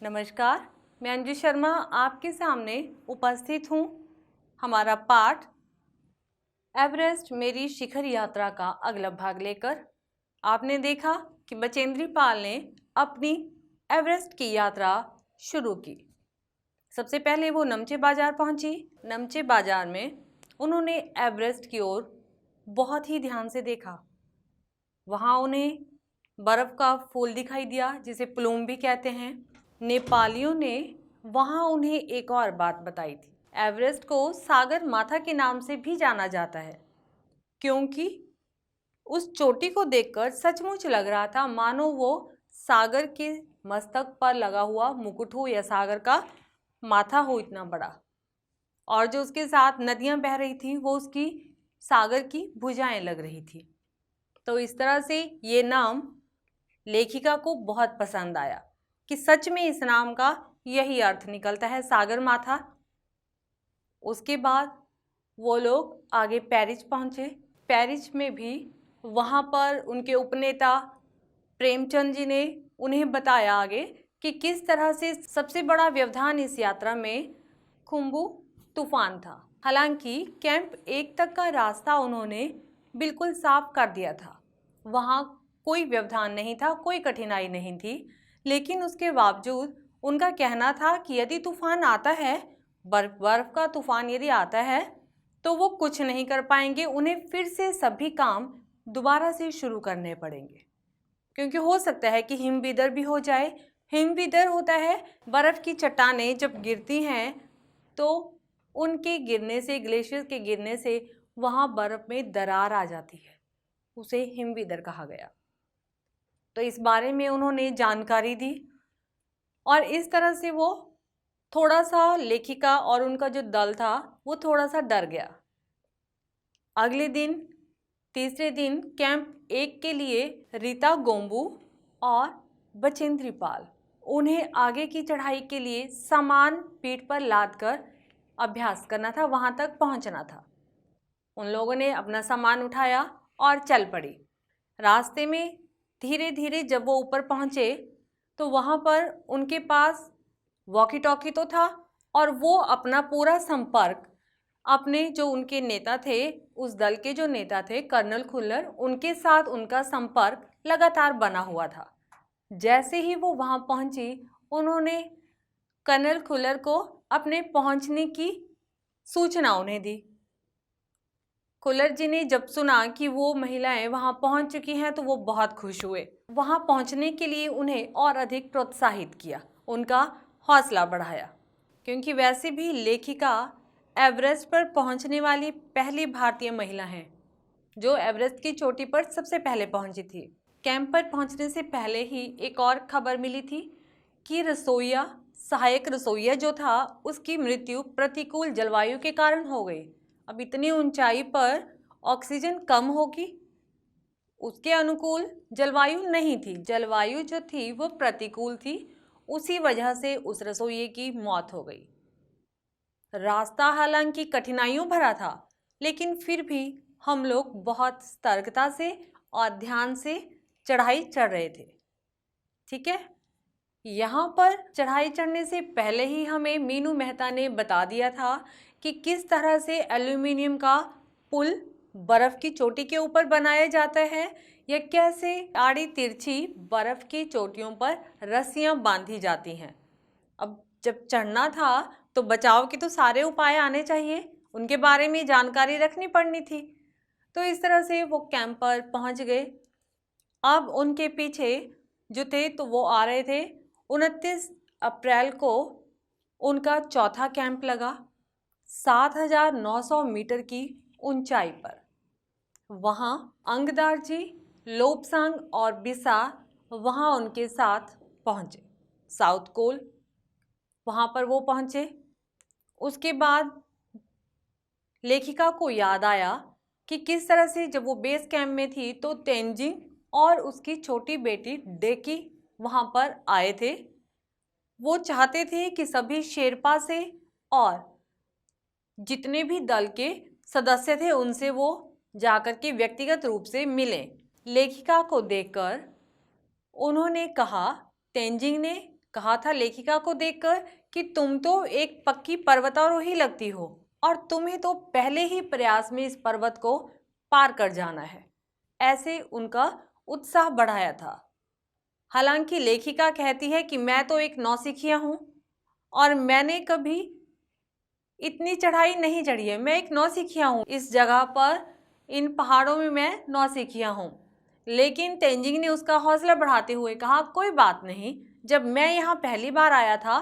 नमस्कार, मैं अंजू शर्मा आपके सामने उपस्थित हूँ। हमारा पाठ एवरेस्ट मेरी शिखर यात्रा का अगला भाग लेकर। आपने देखा कि बचेंद्री पाल ने अपनी एवरेस्ट की यात्रा शुरू की। सबसे पहले वो नमचे बाजार पहुंची। नमचे बाजार में उन्होंने एवरेस्ट की ओर बहुत ही ध्यान से देखा। वहाँ उन्हें बर्फ़ का फूल दिखाई दिया, जिसे प्लूम भी कहते हैं। नेपालियों ने वहाँ उन्हें एक और बात बताई थी। एवरेस्ट को सागर माथा के नाम से भी जाना जाता है, क्योंकि उस चोटी को देखकर सचमुच लग रहा था मानो वो सागर के मस्तक पर लगा हुआ मुकुट हो या सागर का माथा हो, इतना बड़ा। और जो उसके साथ नदियाँ बह रही थी वो उसकी सागर की भुजाएं लग रही थी। तो इस तरह से ये नाम लेखिका को बहुत पसंद आया कि सच में इस नाम का यही अर्थ निकलता है, सागर माथा। उसके बाद वो लोग आगे पेरिस पहुँचे। पेरिस में भी वहाँ पर उनके उपनेता प्रेमचंद जी ने उन्हें बताया आगे कि किस तरह से सबसे बड़ा व्यवधान इस यात्रा में खुम्बू तूफान था। हालांकि कैंप 1 तक का रास्ता उन्होंने बिल्कुल साफ कर दिया था, वहाँ कोई व्यवधान नहीं था, कोई कठिनाई नहीं थी। लेकिन उसके बावजूद उनका कहना था कि यदि तूफान आता है, बर्फ का तूफान यदि आता है, तो वो कुछ नहीं कर पाएंगे। उन्हें फिर से सभी काम दोबारा से शुरू करने पड़ेंगे, क्योंकि हो सकता है कि हिमविदर भी हो जाए। हिमविदर होता है बर्फ़ की चट्टानें जब गिरती हैं तो उनके गिरने से, ग्लेशियर के गिरने से वहाँ बर्फ़ में दरार आ जाती है, उसे हिमविदर कहा गया। तो इस बारे में उन्होंने जानकारी दी और इस तरह से वो थोड़ा सा, लेखिका और उनका जो दल था वो थोड़ा सा डर गया। अगले दिन, तीसरे दिन, कैंप 1 के लिए रीता गोम्बू और बचेंद्री पाल, उन्हें आगे की चढ़ाई के लिए सामान पीठ पर लादकर अभ्यास करना था, वहाँ तक पहुँचना था। उन लोगों ने अपना सामान उठाया और चल पड़ी। रास्ते में धीरे धीरे जब वो ऊपर पहुँचे तो वहाँ पर उनके पास वॉकी टॉकी तो था और वो अपना पूरा संपर्क अपने जो उनके नेता थे, उस दल के जो नेता थे कर्नल खुल्लर, उनके साथ उनका संपर्क लगातार बना हुआ था। जैसे ही वो वहाँ पहुँची, उन्होंने कर्नल खुल्लर को अपने पहुँचने की सूचना उन्हें दी। खुल्लर जी ने जब सुना कि वो महिलाएं वहां पहुंच चुकी हैं तो वो बहुत खुश हुए। वहां पहुंचने के लिए उन्हें और अधिक प्रोत्साहित किया, उनका हौसला बढ़ाया, क्योंकि वैसे भी लेखिका एवरेस्ट पर पहुंचने वाली पहली भारतीय महिला हैं जो एवरेस्ट की चोटी पर सबसे पहले पहुंची थी। कैंप पर पहुंचने से पहले ही एक और खबर मिली थी कि सहायक रसोइया जो था उसकी मृत्यु प्रतिकूल जलवायु के कारण हो गई। अब इतनी ऊंचाई पर ऑक्सीजन कम होगी, उसके अनुकूल जलवायु नहीं थी, जलवायु जो थी वो प्रतिकूल थी, उसी वजह से उस रसोइये की मौत हो गई। रास्ता हालांकि कठिनाइयों भरा था, लेकिन फिर भी हम लोग बहुत सतर्कता से और ध्यान से चढ़ाई चढ़ रहे थे। ठीक है, यहाँ पर चढ़ाई चढ़ने से पहले ही हमें मीनू मेहता ने बता दिया था कि किस तरह से एल्यूमिनियम का पुल बर्फ़ की चोटी के ऊपर बनाया जाता है, या कैसे आड़ी तिरछी बर्फ़ की चोटियों पर रस्सियाँ बांधी जाती हैं। अब जब चढ़ना था तो बचाव के तो सारे उपाय आने चाहिए, उनके बारे में जानकारी रखनी पड़नी थी। तो इस तरह से वो कैंप पर पहुँच गए। अब उनके पीछे जो थे तो वो आ रहे थे। 29 अप्रैल को उनका चौथा कैंप लगा 7,900 मीटर की ऊंचाई पर। वहाँ अंगदार जी, लोपसांग और बिसा वहाँ उनके साथ पहुँचे। साउथ कोल वहाँ पर वो पहुँचे। उसके बाद लेखिका को याद आया कि किस तरह से जब वो बेस कैंप में थी तो तेंजिंग और उसकी छोटी बेटी डेकी वहाँ पर आए थे। वो चाहते थे कि सभी शेरपा से और जितने भी दल के सदस्य थे उनसे वो जाकर के व्यक्तिगत रूप से मिलें। लेखिका को देखकर उन्होंने कहा, तेंजिंग ने कहा था लेखिका को देखकर कि तुम तो एक पक्की पर्वतारोही लगती हो और तुम्हें तो पहले ही प्रयास में इस पर्वत को पार कर जाना है। ऐसे उनका उत्साह बढ़ाया था। हालांकि लेखिका कहती है कि मैं तो एक नौसिखिया हूँ और मैंने कभी इतनी चढ़ाई नहीं चढ़ी है। मैं एक नौसिखिया हूँ, इस जगह पर इन पहाड़ों में मैं नौसिखिया हूँ। लेकिन तेंजिंग ने उसका हौसला बढ़ाते हुए कहा, कोई बात नहीं, जब मैं यहाँ पहली बार आया था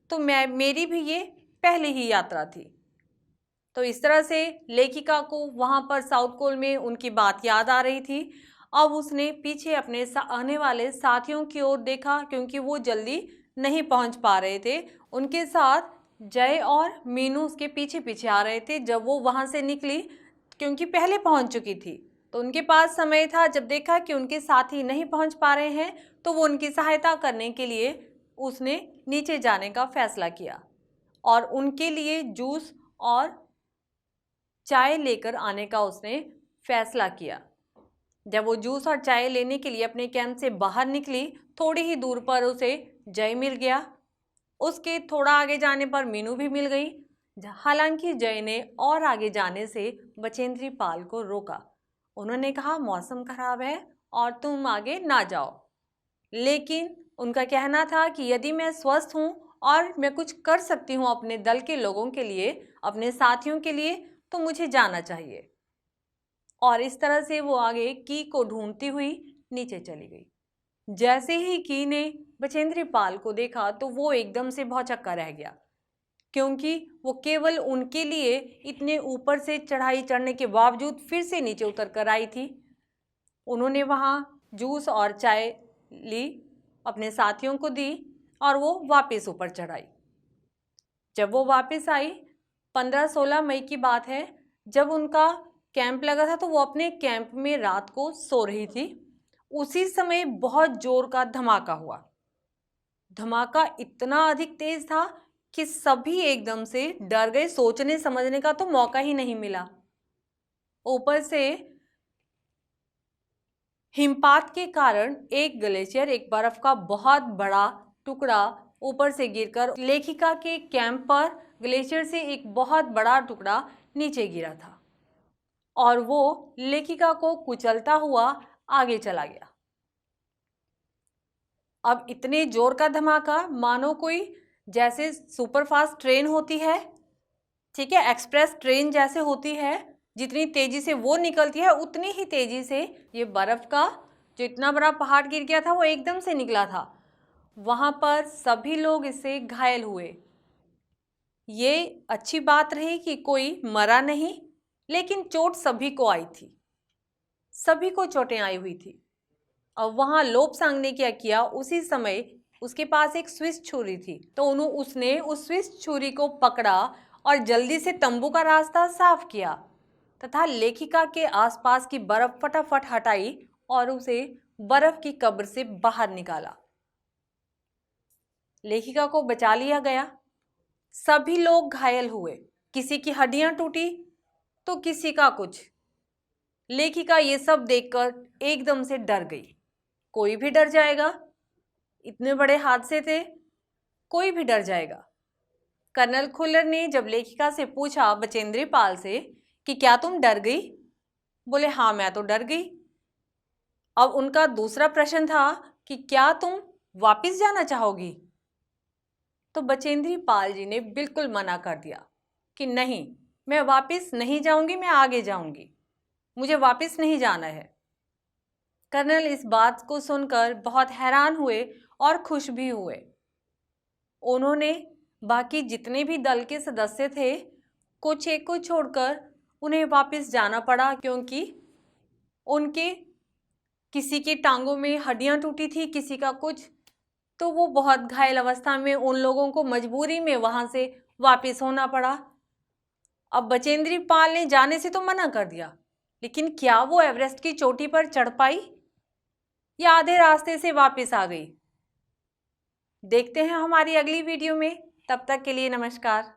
तो मेरी भी ये पहली ही यात्रा थी। तो इस तरह से लेखिका को वहाँ पर साउथ पोल में उनकी बात याद आ रही थी। अब उसने पीछे अपने आने वाले साथियों की ओर देखा, क्योंकि वो जल्दी नहीं पहुँच पा रहे थे। उनके साथ जय और मीनू उसके पीछे पीछे आ रहे थे जब वो वहाँ से निकली, क्योंकि पहले पहुँच चुकी थी। तो उनके पास समय था। जब देखा कि उनके साथी नहीं पहुँच पा रहे हैं तो वो उनकी सहायता करने के लिए उसने नीचे जाने का फैसला किया और उनके लिए जूस और चाय लेकर आने का उसने फैसला किया। जब वो जूस और चाय लेने के लिए अपने कैंप से बाहर निकली, थोड़ी ही दूर पर उसे जय मिल गया। उसके थोड़ा आगे जाने पर मीनू भी मिल गई। हालांकि जय ने और आगे जाने से बचेंद्री पाल को रोका। उन्होंने कहा, मौसम खराब है और तुम आगे ना जाओ। लेकिन उनका कहना था कि यदि मैं स्वस्थ हूँ और मैं कुछ कर सकती हूँ अपने दल के लोगों के लिए, अपने साथियों के लिए, तो मुझे जाना चाहिए। और इस तरह से वो आगे की को ढूंढती हुई नीचे चली गई। जैसे ही की ने बचेंद्री पाल को देखा तो वो एकदम से भौचक्का रह गया, क्योंकि वो केवल उनके लिए इतने ऊपर से चढ़ाई चढ़ने के बावजूद फिर से नीचे उतर कर आई थी। उन्होंने वहाँ जूस और चाय ली, अपने साथियों को दी और वो वापस ऊपर चढ़ाई। जब वो वापस आई, 15-16 मई की बात है, जब उनका कैंप लगा था तो वो अपने कैंप में रात को सो रही थी। उसी समय बहुत जोर का धमाका हुआ। धमाका इतना अधिक तेज था कि सभी एकदम से डर गए। सोचने समझने का तो मौका ही नहीं मिला। ऊपर से हिमपात के कारण एक ग्लेशियर, एक बर्फ का बहुत बड़ा टुकड़ा ऊपर से गिरकर लेखिका के कैंप पर ग्लेशियर से एक बहुत बड़ा टुकड़ा नीचे गिरा था और वो लेखिका को कुचलता हुआ आगे चला गया। अब इतने जोर का धमाका, मानो कोई जैसे सुपरफास्ट ट्रेन होती है, ठीक है, एक्सप्रेस ट्रेन जैसे होती है, जितनी तेजी से वो निकलती है उतनी ही तेजी से ये बर्फ का जो इतना बड़ा पहाड़ गिर गया था वो एकदम से निकला था। वहां पर सभी लोग इससे घायल हुए। ये अच्छी बात रही कि कोई मरा नहीं, लेकिन चोट सभी को आई थी, सभी को चोटें आई हुई थी। और वहाँ लोब्सांग ने क्या किया, उसी समय उसके पास एक स्विस छुरी थी, तो उसने उस स्विस छुरी को पकड़ा और जल्दी से तंबू का रास्ता साफ किया तथा लेखिका के आसपास की बर्फ फटाफट हटाई और उसे बर्फ की कब्र से बाहर निकाला। लेखिका को बचा लिया गया। सभी लोग घायल हुए, किसी की हड्डियां टूटी तो किसी का कुछ। लेखिका ये सब देखकर एकदम से डर गई। कोई भी डर जाएगा, इतने बड़े हादसे थे, कोई भी डर जाएगा। कर्नल खुल्लर ने जब लेखिका से पूछा बचेंद्री पाल से कि क्या तुम डर गई, बोले हाँ मैं तो डर गई। अब उनका दूसरा प्रश्न था कि क्या तुम वापस जाना चाहोगी, तो बचेंद्री पाल जी ने बिल्कुल मना कर दिया कि नहीं, मैं वापस नहीं जाऊंगी, मैं आगे जाऊंगी, मुझे वापस नहीं जाना है। कर्नल इस बात को सुनकर बहुत हैरान हुए और खुश भी हुए। उन्होंने बाकी जितने भी दल के सदस्य थे, कुछ एक को छोड़कर उन्हें वापस जाना पड़ा, क्योंकि उनके किसी की टांगों में हड्डियां टूटी थी, किसी का कुछ, तो वो बहुत घायल अवस्था में उन लोगों को मजबूरी में वहां से वापस होना पड़ा। अब बचेंद्री पाल ने जाने से तो मना कर दिया, लेकिन क्या वो एवरेस्ट की चोटी पर चढ़ पाई या आधे रास्ते से वापस आ गई? देखते हैं हमारी अगली वीडियो में। तब तक के लिए नमस्कार।